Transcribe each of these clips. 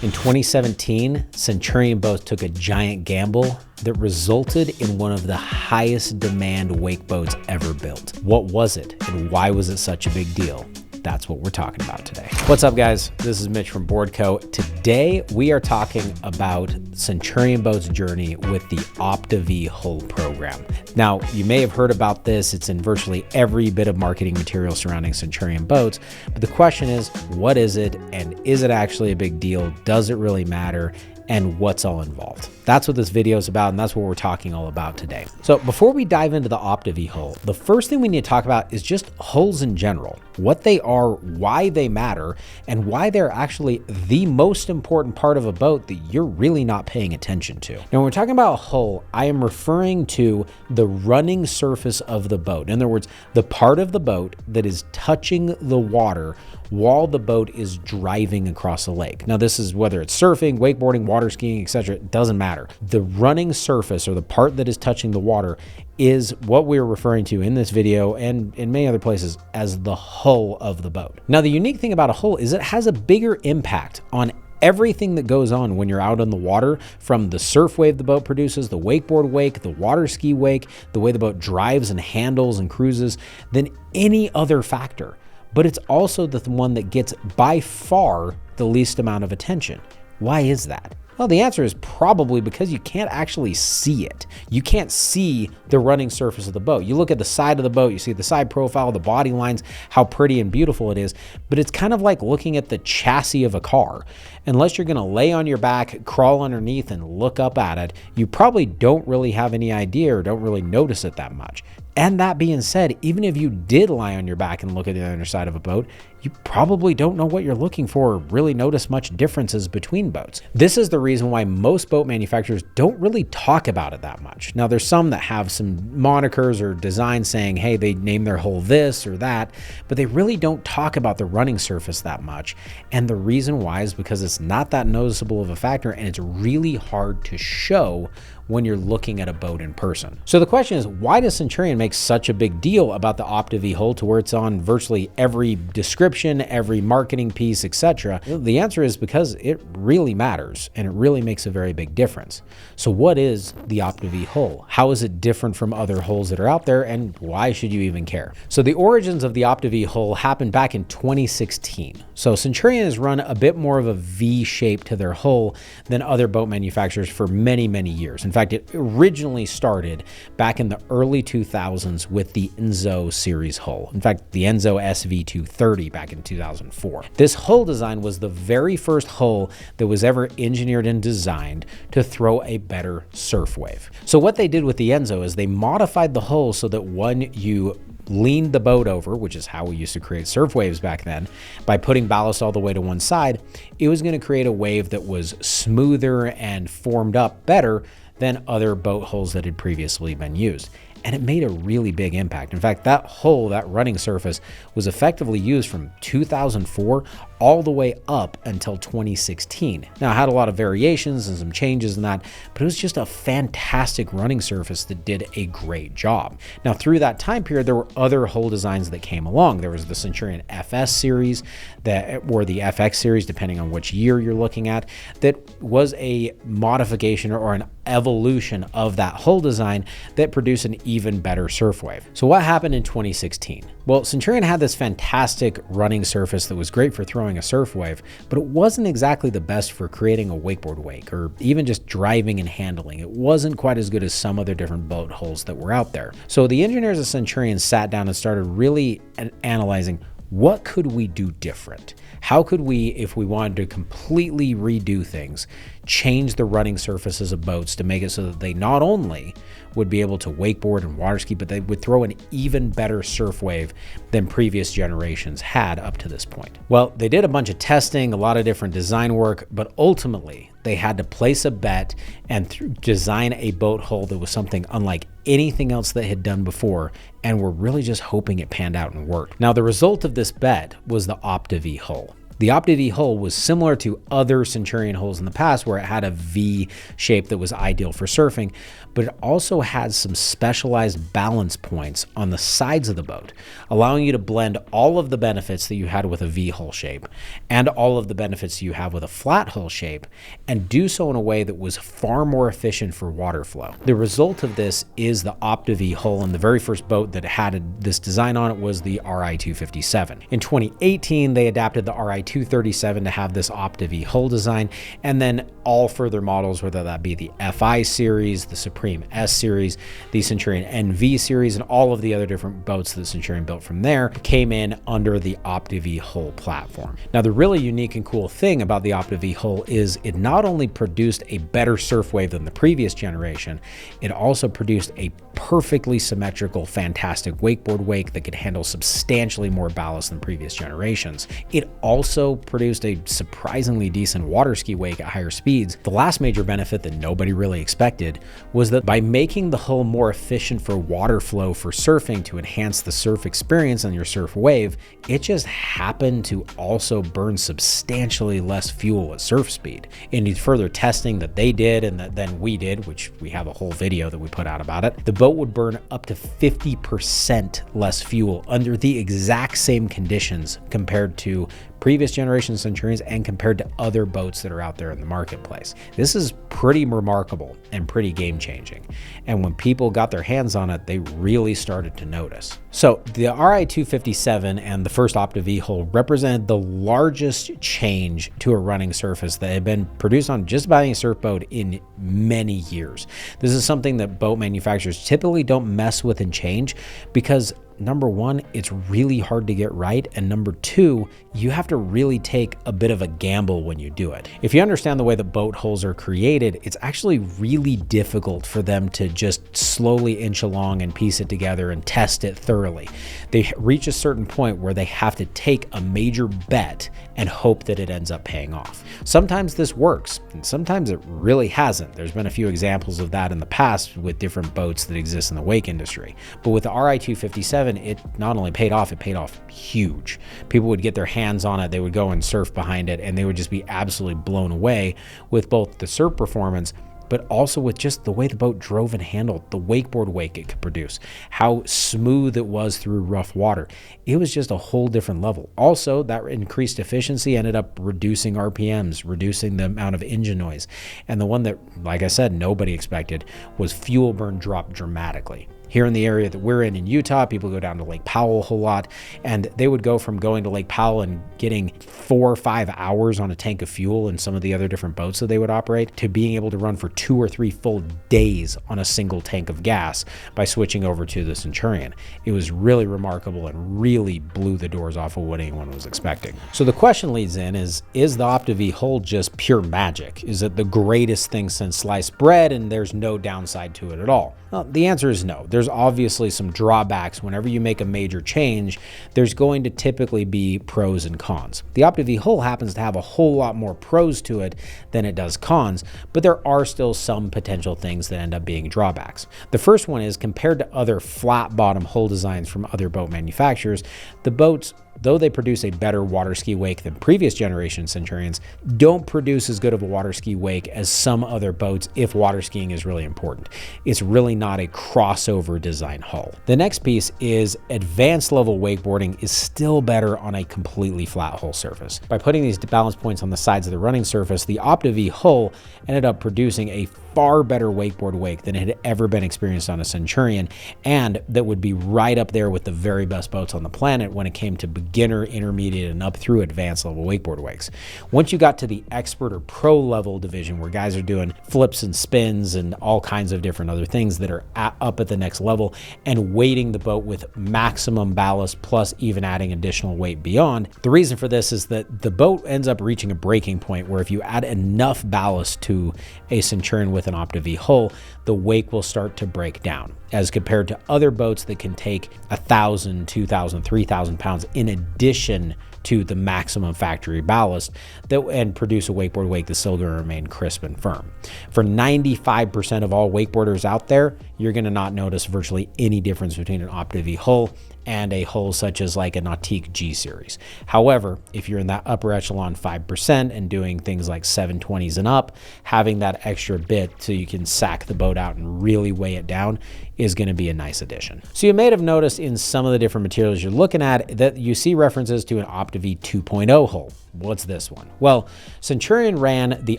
In 2017, Centurion boats took a giant gamble that resulted in one of the highest demand wake boats ever built. What was it, and why was it such a big deal? That's what we're talking about today. What's up, guys? This is Mitch from Boardco. Today, we are talking about Centurion Boats' journey with the Opti-V Hull program. Now, you may have heard about this. It's in virtually every bit of marketing material surrounding Centurion Boats. But the question is, what is it, and is it actually a big deal? Does it really matter? And what's all involved? That's what this video is about, and that's what we're talking all about today. So before we dive into the Opti-V Hull, the first thing we need to talk about is just hulls in general, what they are, why they matter, and why they're actually the most important part of a boat that you're really not paying attention to. Now, when we're talking about a hull, I am referring to the running surface of the boat. In other words, the part of the boat that is touching the water while the boat is driving across a lake. Now, this is whether it's surfing, wakeboarding, water skiing, etc. It doesn't matter. The running surface, or the part that is touching the water, is what we're referring to in this video and in many other places as the hull of the boat. Now, the unique thing about a hull is it has a bigger impact on everything that goes on when you're out on the water, from the surf wave the boat produces, the wakeboard wake, the water ski wake, the way the boat drives and handles and cruises, than any other factor. But it's also the one that gets by far the least amount of attention. Why is that? Well, the answer is probably because you can't actually see it. You can't see the running surface of the boat. You look at the side of the boat, you see the side profile, the body lines, how pretty and beautiful it is, but it's kind of like looking at the chassis of a car. Unless you're gonna lay on your back, crawl underneath, and look up at it, you probably don't really have any idea or don't really notice it that much. And that being said, even if you did lie on your back and look at the underside of a boat, you probably don't know what you're looking for or really notice much differences between boats. This is the reason why most boat manufacturers don't really talk about it that much. Now, there's some that have some monikers or designs saying, hey, they name their hull this or that, but they really don't talk about the running surface that much. And the reason why is because it's not that noticeable of a factor, and it's really hard to show when you're looking at a boat in person. So the question is, why does Centurion make such a big deal about the Opti-V Hull to where it's on virtually every description, every marketing piece, etc.? The answer is because it really matters, and it really makes a very big difference. So what is the Opti-V Hull? How is it different from other hulls that are out there, and why should you even care? So the origins of the Opti-V Hull happened back in 2016. So Centurion has run a bit more of a V shape to their hull than other boat manufacturers for many, many years. In fact, it originally started back in the early 2000s with the Enzo series hull. In fact, the Enzo SV230 back in 2004. This hull design was the very first hull that was ever engineered and designed to throw a better surf wave. So what they did with the Enzo is they modified the hull so that when you leaned the boat over, which is how we used to create surf waves back then, by putting ballast all the way to one side, it was going to create a wave that was smoother and formed up better than other boat hulls that had previously been used. And it made a really big impact. In fact, that hull, that running surface, was effectively used from 2004 all the way up until 2016. Now, it had a lot of variations and some changes in that, but it was just a fantastic running surface that did a great job. Now, through that time period, there were other hull designs that came along. There was the Centurion FS series, or the FX series, depending on which year you're looking at, that was a modification or an evolution of that hull design that produced an even better surf wave. So what happened in 2016? Well, Centurion had this fantastic running surface that was great for throwing a surf wave, but it wasn't exactly the best for creating a wakeboard wake or even just driving and handling. It wasn't quite as good as some other different boat hulls that were out there. So the engineers of Centurion sat down and started really analyzing, what could we do different? How could we, if we wanted to completely redo things, change the running surfaces of boats to make it so that they not only would be able to wakeboard and water ski, but they would throw an even better surf wave than previous generations had up to this point? Well, they did a bunch of testing, a lot of different design work, but ultimately they had to place a bet and design a boat hull that was something unlike anything else they had done before, and were really just hoping it panned out and worked. Now, the result of this bet was the Opti-V Hull. The Opti-V hull was similar to other Centurion hulls in the past where it had a V shape that was ideal for surfing, but it also had some specialized balance points on the sides of the boat, allowing you to blend all of the benefits that you had with a V hull shape and all of the benefits you have with a flat hull shape, and do so in a way that was far more efficient for water flow. The result of this is the Opti-V hull, and the very first boat that had this design on it was the RI-257. In 2018, they adapted the RI-237 to have this Opti-V hull design, and then all further models, whether that be the FI series, the Supreme S series, the Centurion NV series, and all of the other different boats that Centurion built from there, came in under the Opti-V hull platform. Now, the really unique and cool thing about the Opti-V hull is it not only produced a better surf wave than the previous generation, it also produced a perfectly symmetrical, fantastic wakeboard wake that could handle substantially more ballast than previous generations. It also produced a surprisingly decent water ski wake at higher speeds. The last major benefit that nobody really expected was that by making the hull more efficient for water flow for surfing to enhance the surf experience on your surf wave, it just happened to also burn substantially less fuel at surf speed. In further testing that they did and that then we did, which we have a whole video that we put out about it, the boat would burn up to 50% less fuel under the exact same conditions compared to previous generation Centurions and compared to other boats that are out there in the marketplace. This is pretty remarkable and pretty game changing. And when people got their hands on it, they really started to notice. So the RI-257 and the first Opti-V hull represented the largest change to a running surface that had been produced on just about any surf boat in many years. This is something that boat manufacturers typically don't mess with and change because number one, it's really hard to get right. And number two, you have to really take a bit of a gamble when you do it. If you understand the way that boat hulls are created, it's actually really difficult for them to just slowly inch along and piece it together and test it thoroughly. They reach a certain point where they have to take a major bet and hope that it ends up paying off. Sometimes this works, and sometimes it really hasn't. There's been a few examples of that in the past with different boats that exist in the wake industry. But with the RI-257, it not only paid off, it paid off huge. People would get their hands on it, they would go and surf behind it, and they would just be absolutely blown away with both the surf performance, but also with just the way the boat drove and handled, the wakeboard wake it could produce, how smooth it was through rough water. It was just a whole different level. Also, that increased efficiency ended up reducing RPMs, reducing the amount of engine noise. And the one that, like I said, nobody expected was fuel burn dropped dramatically. Here in the area that we're in Utah, people go down to Lake Powell a whole lot, and they would go from going to Lake Powell and getting 4 or 5 hours on a tank of fuel in some of the other different boats that they would operate to being able to run for 2 or 3 full days on a single tank of gas by switching over to the Centurion. It was really remarkable and really blew the doors off of what anyone was expecting. So the question leads in is the Opti-V hull just pure magic? Is it the greatest thing since sliced bread and there's no downside to it at all? Well, the answer is no. There's obviously some drawbacks. Whenever you make a major change, there's going to typically be pros and cons. The Opti-V hull happens to have a whole lot more pros to it than it does cons, but there are still some potential things that end up being drawbacks. The first one is compared to other flat bottom hull designs from other boat manufacturers, the boats, though they produce a better water ski wake than previous generation Centurions, don't produce as good of a water ski wake as some other boats if water skiing is really important. It's really not a crossover design hull. The next piece is advanced level wakeboarding is still better on a completely flat hull surface. By putting these balance points on the sides of the running surface, the Opti-V hull ended up producing a far better wakeboard wake than had ever been experienced on a Centurion, and that would be right up there with the very best boats on the planet when it came to beginner, intermediate, and up through advanced level wakeboard wakes. Once you got to the expert or pro level division where guys are doing flips and spins and all kinds of different other things that are up at the next level and weighting the boat with maximum ballast plus even adding additional weight beyond, the reason for this is that the boat ends up reaching a breaking point where if you add enough ballast to a Centurion with an Opti-V hull, the wake will start to break down as compared to other boats that can take 1,000, 2,000, 3,000 pounds in addition to the maximum factory ballast and produce a wakeboard wake that's still going to remain crisp and firm. For 95% of all wakeboarders out there, you're going to not notice virtually any difference between an Opti-V hull and a hull such as like a Nautique G series. However, if you're in that upper echelon 5% and doing things like 720s and up, having that extra bit so you can sack the boat out and really weigh it down is going to be a nice addition. So you may have noticed in some of the different materials you're looking at that you see references to an Opti-V 2.0 hull. What's this one? Well, Centurion ran the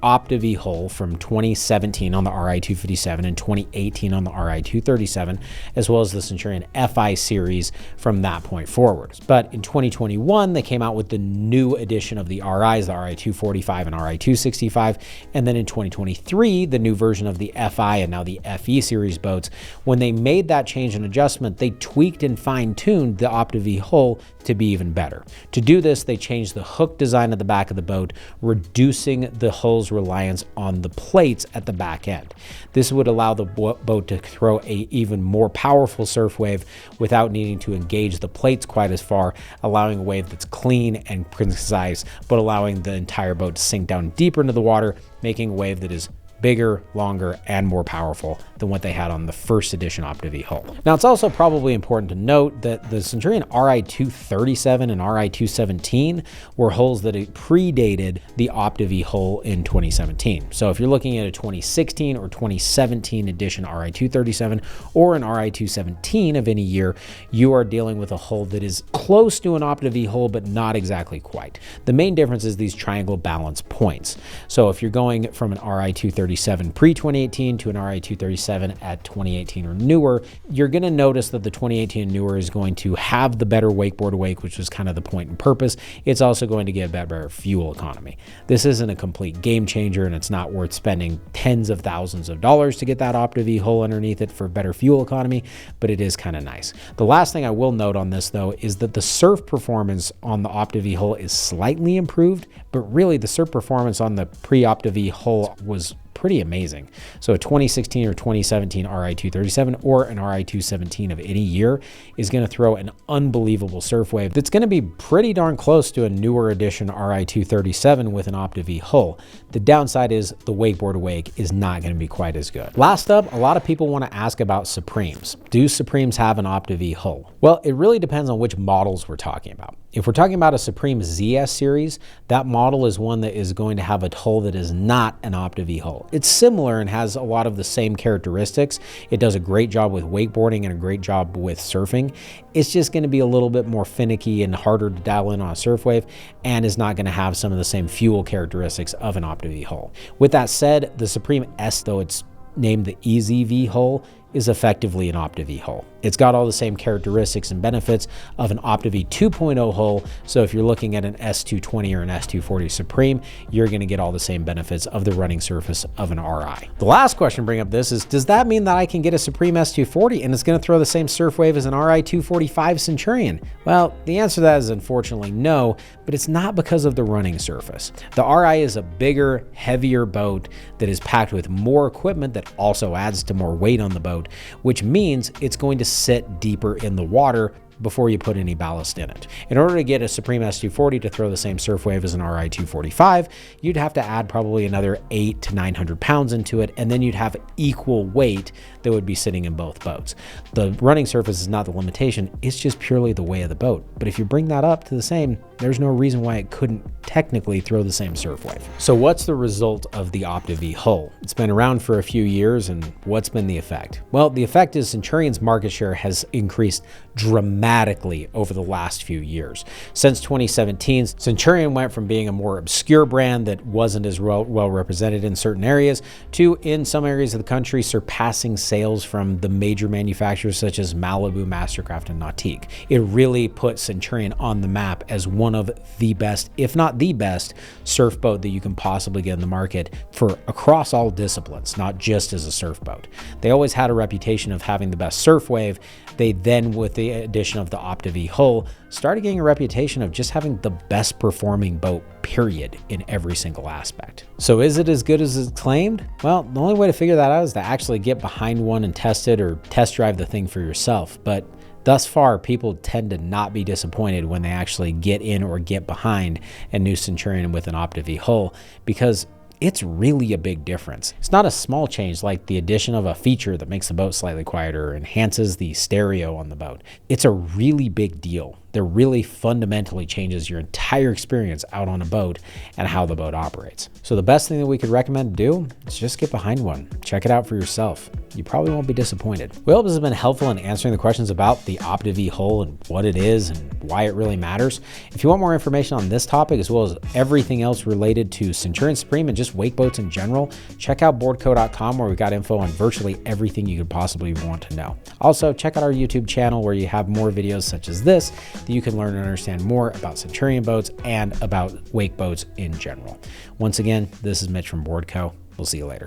Opti-V hull from 2017 on the RI-257 and 2018 on the RI-237, as well as the Centurion FI series from that point forward. But in 2021, they came out with the new edition of the RIs, the RI-245 and RI-265. And then in 2023, the new version of the FI and now the FE series boats. When they made that change and adjustment, they tweaked and fine-tuned the Opti-V hull to be even better. To do this, they changed the hook design at the back of the boat, reducing the hull's reliance on the plates at the back end. This would allow the boat to throw a even more powerful surf wave without needing to engage the plates quite as far, allowing a wave that's clean and precise, but allowing the entire boat to sink down deeper into the water, making a wave that is bigger, longer, and more powerful than what they had on the first edition Opti-V hull. Now, it's also probably important to note that the Centurion RI-237 and RI-217 were hulls that predated the Opti-V hull in 2017. So if you're looking at a 2016 or 2017 edition RI-237 or an RI-217 of any year, you are dealing with a hull that is close to an Opti-V hull, but not exactly quite. The main difference is these triangle balance points. So if you're going from an RI-237 pre-2018 to an RI-237 at 2018 or newer, you're going to notice that the 2018 and newer is going to have the better wakeboard wake, which was kind of the point and purpose. It's also going to get better fuel economy. This isn't a complete game changer, and it's not worth spending tens of thousands of dollars to get that Opti-V hull underneath it for better fuel economy, but it is kind of nice. The last thing I will note on this, though, is that the surf performance on the Opti-V hull is slightly improved, but really the surf performance on the pre-Opti-V hull was pretty amazing. So a 2016 or 2017 RI-237 or an RI-217 of any year is going to throw an unbelievable surf wave that's going to be pretty darn close to a newer edition RI-237 with an Opti-V hull. The downside is the wakeboard wake is not going to be quite as good. Last up, a lot of people want to ask about Supremes. Do Supremes have an Opti-V hull? Well, it really depends on which models we're talking about. If we're talking about a Supreme ZS series, that model is one that is going to have a hull that is not an Opti-V hull. It's similar and has a lot of the same characteristics. It does a great job with wakeboarding and a great job with surfing. It's just going to be a little bit more finicky and harder to dial in on a surf wave, and is not going to have some of the same fuel characteristics of an Opti-V hull. With that said, the Supreme S, though it's named the EZV hull, is effectively an Opti-V hull. It's got all the same characteristics and benefits of an Opti-V 2.0 hull. So if you're looking at an S220 or an S240 Supreme, you're going to get all the same benefits of the running surface of an RI. The last question to bring up this is, does that mean that I can get a Supreme S240 and it's going to throw the same surf wave as an RI-245 Centurion? Well, the answer to that is unfortunately no, but it's not because of the running surface. The RI is a bigger, heavier boat that is packed with more equipment that also adds to more weight on the boat, which means it's going to sit deeper in the water before you put any ballast in it. In order to get a Supreme S240 to throw the same surf wave as an RI-245, you'd have to add probably another 800 to 900 pounds into it, and then you'd have equal weight that would be sitting in both boats. The running surface is not the limitation, it's just purely the way of the boat. But if you bring that up to the same, there's no reason why it couldn't technically throw the same surf wave. So what's the result of the Opti-V hull? It's been around for a few years, and what's been the effect? Well, the effect is Centurion's market share has increased dramatically over the last few years. Since 2017, Centurion went from being a more obscure brand that wasn't as well represented in certain areas to, in some areas of the country, surpassing sales from the major manufacturers such as Malibu, Mastercraft, and Nautique. It really put Centurion on the map as one of the best, if not the best, surf boat that you can possibly get in the market for across all disciplines, not just as a surf boat. They always had a reputation of having the best surf wave. They then, with the addition of the Opti-V hull, started getting a reputation of just having the best performing boat, period, in every single aspect. So is it as good as it's claimed? Well, the only way to figure that out is to actually get behind one and test it, or test drive the thing for yourself. But Thus far, people tend to not be disappointed when they actually get in or get behind a new Centurion with an Opti-V hull, because it's really a big difference. It's not a small change like the addition of a feature that makes the boat slightly quieter or enhances the stereo on the boat. It's a really big deal. That really fundamentally changes your entire experience out on a boat and how the boat operates. So the best thing that we could recommend to do is just get behind one. Check it out for yourself. You probably won't be disappointed. We hope this has been helpful in answering the questions about the Opti-V hull and what it is and why it really matters. If you want more information on this topic, as well as everything else related to Centurion Supreme and just wake boats in general, check out boardco.com, where we've got info on virtually everything you could possibly want to know. Also, check out our YouTube channel, where you have more videos such as this that you can learn and understand more about Centurion boats and about wake boats in general. Once again, this is Mitch from Boardco. We'll see you later.